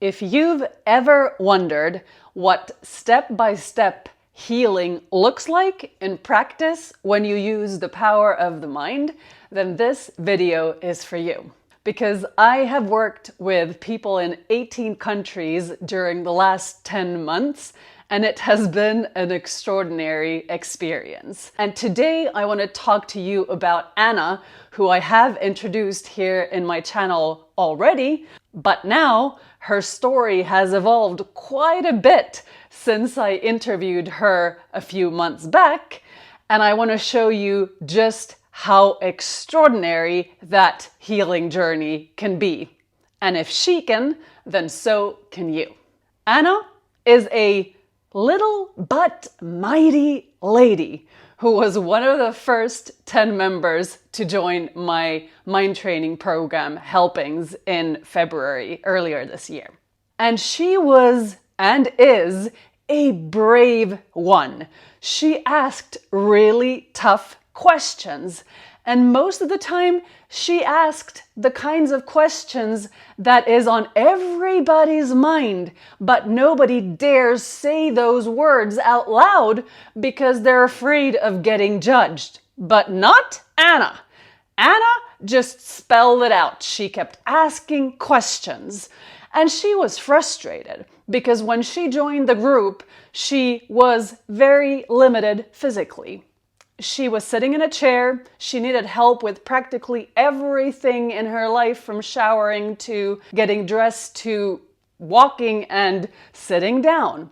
If you've ever wondered what step-by-step healing looks like in practice when you use the power of the mind, then this video is for you. Because I have worked with people in 18 countries during the last 10 months, and it has been an extraordinary experience. And today I want to talk to you about Anna, who I have introduced here in my channel already, but now her story has evolved quite a bit since I interviewed her a few months back, and I want to show you just how extraordinary that healing journey can be. And if she can, then so can you. Anna is a little but mighty lady who was one of the first 10 members to join my mind training program Helpings in February earlier this year. And she was and is a brave one. She asked really tough questions, and most of the time she asked the kinds of questions that is on everybody's mind, but nobody dares say those words out loud because they're afraid of getting judged. But not Anna. Anna just spelled it out. She kept asking questions, and she was frustrated because when she joined the group, she was very limited physically. She was sitting in a chair. She needed help with practically everything in her life, from showering to getting dressed to walking and sitting down.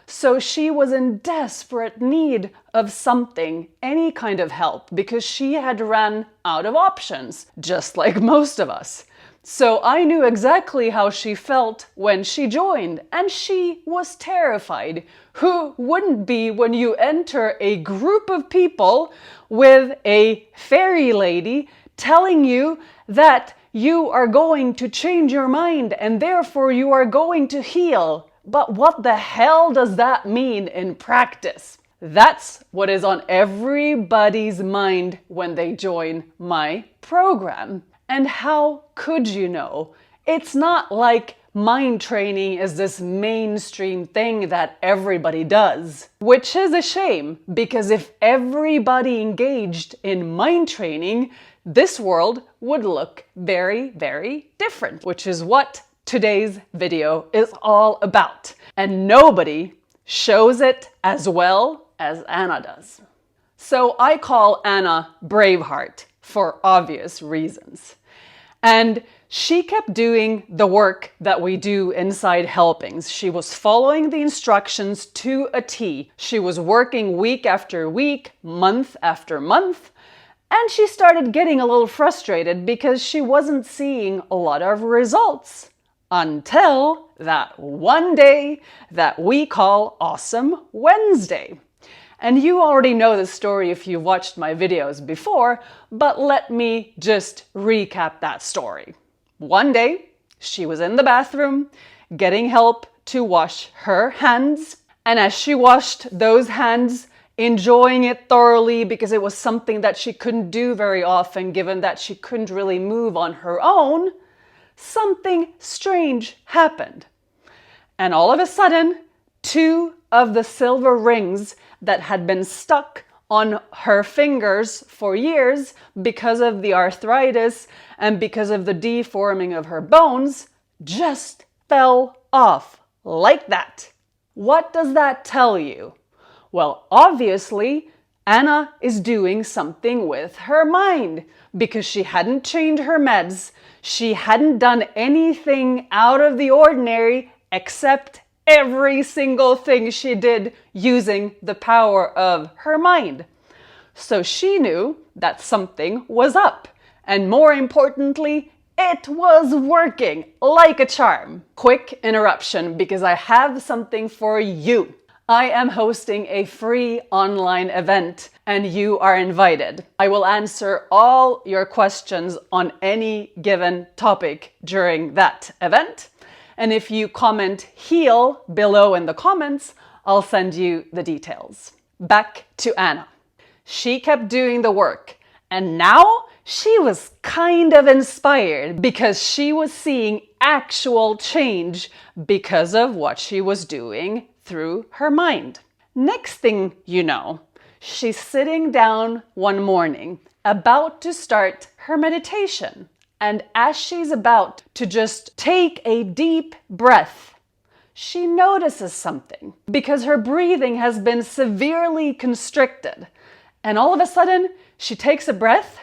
So she was in desperate need of something, any kind of help, because she had run out of options, just like most of us. So I knew exactly how she felt when she joined, and she was terrified. Who wouldn't be when you enter a group of people with a fairy lady telling you that you are going to change your mind and therefore you are going to heal? But what the hell does that mean in practice? That's what is on everybody's mind when they join my program. And how could you know? It's not like mind training is this mainstream thing that everybody does, which is a shame, because if everybody engaged in mind training, this world would look very, very different, which is what today's video is all about. And nobody shows it as well as Anna does. So I call Anna Braveheart for obvious reasons. And she kept doing the work that we do inside Helpings. She was following the instructions to a T. She was working week after week, month after month, and she started getting a little frustrated because she wasn't seeing a lot of results. Until that one day that we call Awesome Wednesday. And you already know the story if you've watched my videos before, but let me just recap that story. One day, she was in the bathroom getting help to wash her hands. And as she washed those hands, enjoying it thoroughly because it was something that she couldn't do very often, given that she couldn't really move on her own, something strange happened. And all of a sudden, two of the silver rings that had been stuck on her fingers for years because of the arthritis and because of the deforming of her bones just fell off like that. What does that tell you? Well, obviously, Anna is doing something with her mind because she hadn't changed her meds. She hadn't done anything out of the ordinary except every single thing she did using the power of her mind. So she knew that something was up. And more importantly, it was working like a charm. Quick interruption because I have something for you. I am hosting a free online event and you are invited. I will answer all your questions on any given topic during that event. And if you comment heal below in the comments, I'll send you the details. Back to Anna. She kept doing the work, and now she was kind of inspired because she was seeing actual change because of what she was doing through her mind. Next thing you know, she's sitting down one morning, about to start her meditation. And as she's about to just take a deep breath, she notices something because her breathing has been severely constricted. And all of a sudden, she takes a breath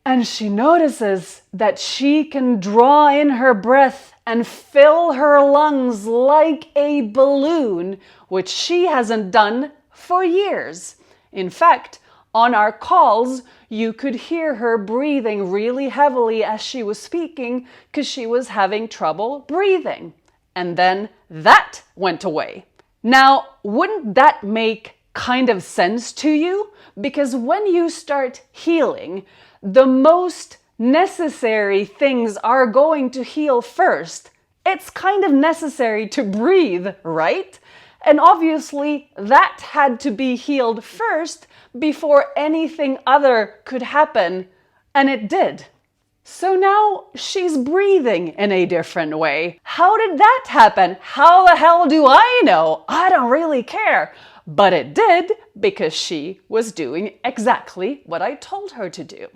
and she notices that she can draw in her breath and fill her lungs like a balloon, which she hasn't done for years. In fact, on our calls, you could hear her breathing really heavily as she was speaking because she was having trouble breathing. And then that went away. Now, wouldn't that make kind of sense to you? Because when you start healing, the most necessary things are going to heal first. It's kind of necessary to breathe, right? And obviously that had to be healed first before anything other could happen, and it did. So now she's breathing in a different way. How did that happen? How the hell do I know? I don't really care. But it did because she was doing exactly what I told her to do.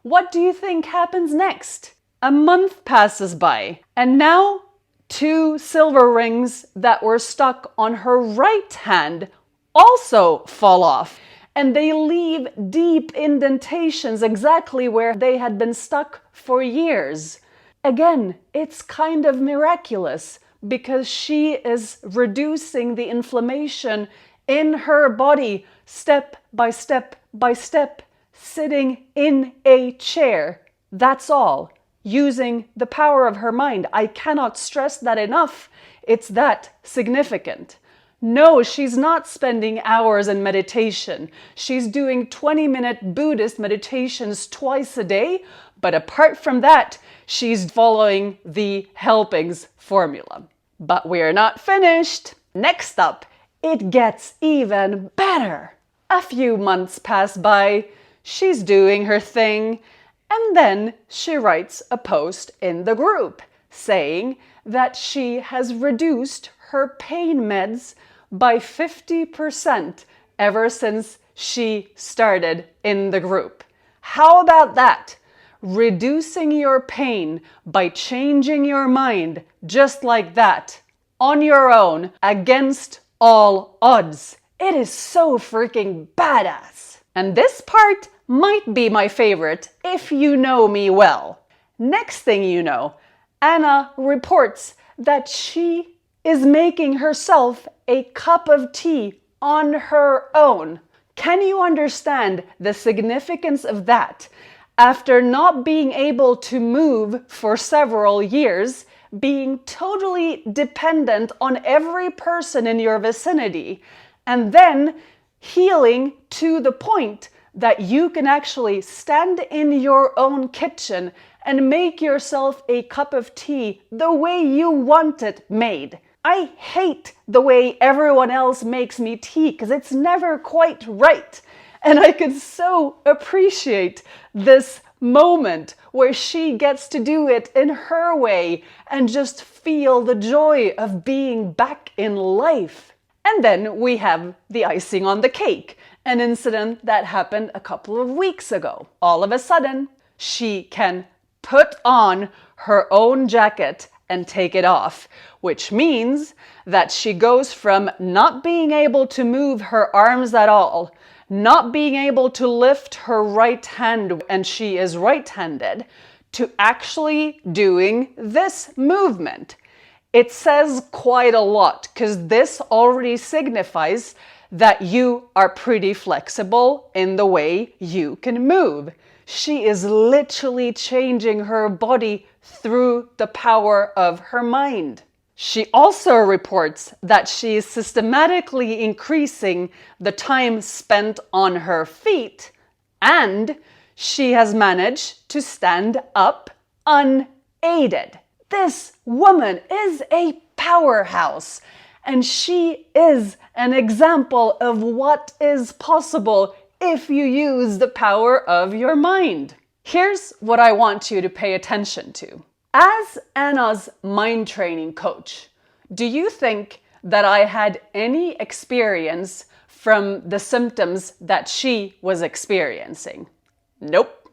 What do you think happens next? A month passes by, and now 2 silver rings that were stuck on her right hand also fall off, and they leave deep indentations exactly where they had been stuck for years. Again, it's kind of miraculous because she is reducing the inflammation in her body step by step by step, sitting in a chair. That's all. Using the power of her mind. I cannot stress that enough. It's that significant. No, she's not spending hours in meditation. She's doing 20-minute Buddhist meditations twice a day. But apart from that, she's following the helpings formula. But we're not finished. Next up, it gets even better. A few months pass by. She's doing her thing. And then she writes a post in the group saying that she has reduced her pain meds by 50% ever since she started in the group. How about that? Reducing your pain by changing your mind just like that, on your own, against all odds. It is so freaking badass. And this part might be my favorite if you know me well. Next thing you know, Anna reports that she is making herself a cup of tea on her own. Can you understand the significance of that? After not being able to move for several years, being totally dependent on every person in your vicinity, and then healing to the point that you can actually stand in your own kitchen and make yourself a cup of tea the way you want it made. I hate the way everyone else makes me tea because it's never quite right. And I could so appreciate this moment where she gets to do it in her way and just feel the joy of being back in life. And then we have the icing on the cake, an incident that happened a couple of weeks ago. All of a sudden, she can put on her own jacket and take it off, which means that she goes from not being able to move her arms at all, not being able to lift her right hand, and she is right-handed, to actually doing this movement. It says quite a lot because this already signifies that you are pretty flexible in the way you can move. She is literally changing her body through the power of her mind. She also reports that she is systematically increasing the time spent on her feet, and she has managed to stand up unaided. This woman is a powerhouse, and she is an example of what is possible if you use the power of your mind. Here's what I want you to pay attention to. As Anna's mind training coach, do you think that I had any experience from the symptoms that she was experiencing? Nope.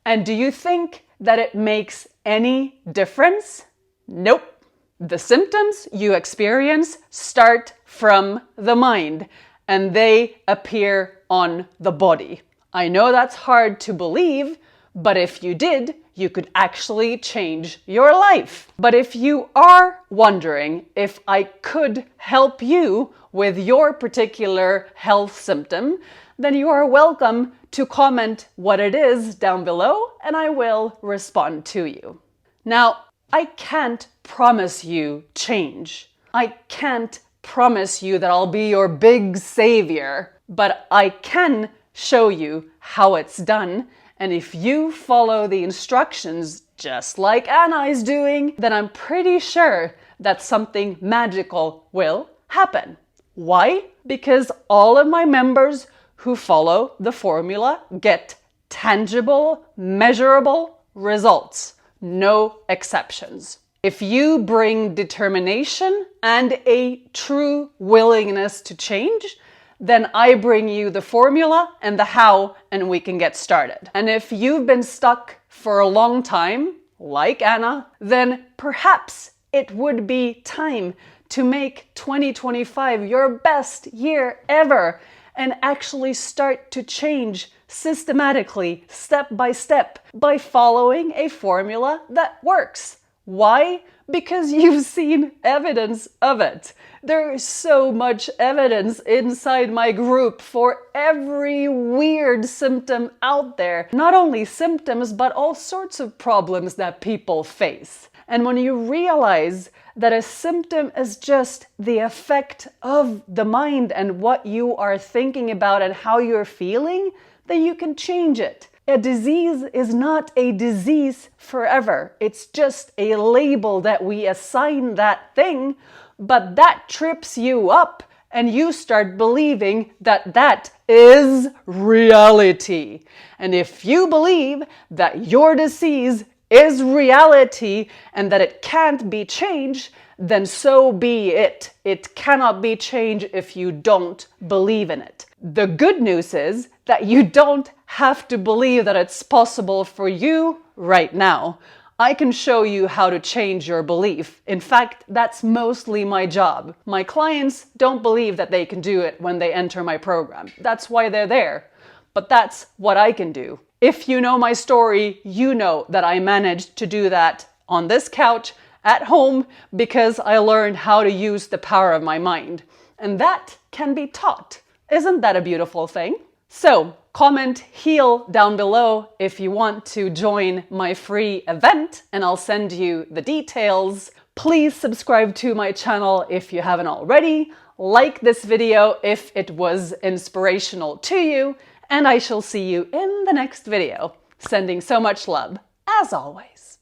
And do you think that it makes any difference? Nope. The symptoms you experience start from the mind and they appear on the body. I know that's hard to believe, but if you did, you could actually change your life. But if you are wondering if I could help you with your particular health symptom, then you are welcome to comment what it is down below and I will respond to you. Now, I can't promise you change. I can't promise you that I'll be your big savior, but I can show you how it's done. And if you follow the instructions just like Anna is doing, then I'm pretty sure that something magical will happen. Why? Because all of my members who follow the formula get tangible, measurable results. No exceptions. If you bring determination and a true willingness to change, then I bring you the formula and the how, and we can get started. And if you've been stuck for a long time, like Anna, then perhaps it would be time to make 2025 your best year ever and actually start to change systematically, step by step, by following a formula that works. Why? Because you've seen evidence of it. There is so much evidence inside my group for every weird symptom out there. Not only symptoms, but all sorts of problems that people face. And when you realize that a symptom is just the effect of the mind and what you are thinking about and how you're feeling, then you can change it. A disease is not a disease forever. It's just a label that we assign that thing, but that trips you up and you start believing that that is reality. And if you believe that your disease is reality and that it can't be changed, then so be it. It cannot be changed if you don't believe in it. The good news is that you don't have to believe that it's possible for you right now. I can show you how to change your belief. In fact, that's mostly my job. My clients don't believe that they can do it when they enter my program. That's why they're there. But that's what I can do. If you know my story, you know that I managed to do that on this couch at home because I learned how to use the power of my mind. And that can be taught. Isn't that a beautiful thing? So, comment heal down below if you want to join my free event and I'll send you the details. Please subscribe to my channel if you haven't already. Like this video if it was inspirational to you, and I shall see you in the next video. Sending so much love, as always.